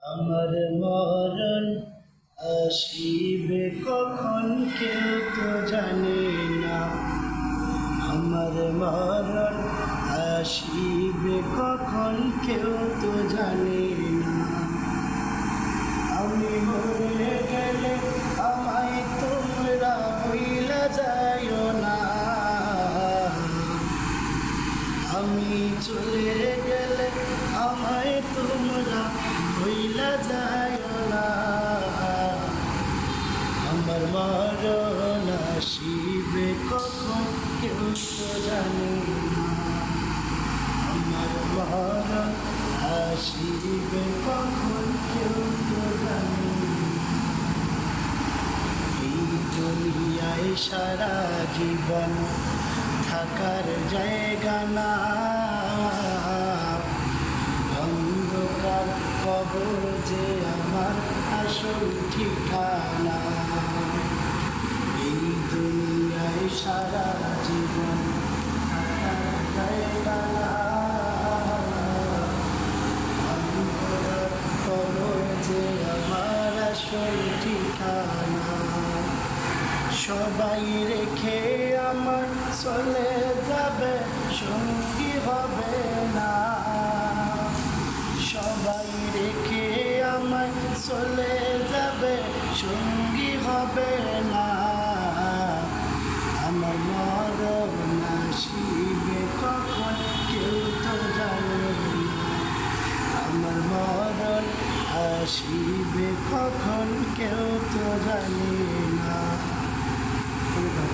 আমার মরণ আসিবে কখন কেউ তো জানে না। আমার মরণ আসিবে কখন কেউ তো জানে না। আমি মরে গেলে আমায় তোমরা ভুইলা যাইও না। আমি চলে গেলে আমায় তোমরা ভুইলা যাইও না। আমার মরণ আসিবে কখন কেউ তো জানে না। আমার মরণ আসিবে কখন কেউ তো জানে না। এই দুনিয়ায় সারা জীবন থাকার জায়গা না। অন্ধকার কবর যে আমার আসল ঠিকানা। এই দুনিয়ায় সারা জীবন থাকার জায়গা না। অন্ধকার কবর যে আমার আসল ঠিকানা। সবাই রেখে আমার চলে যাবে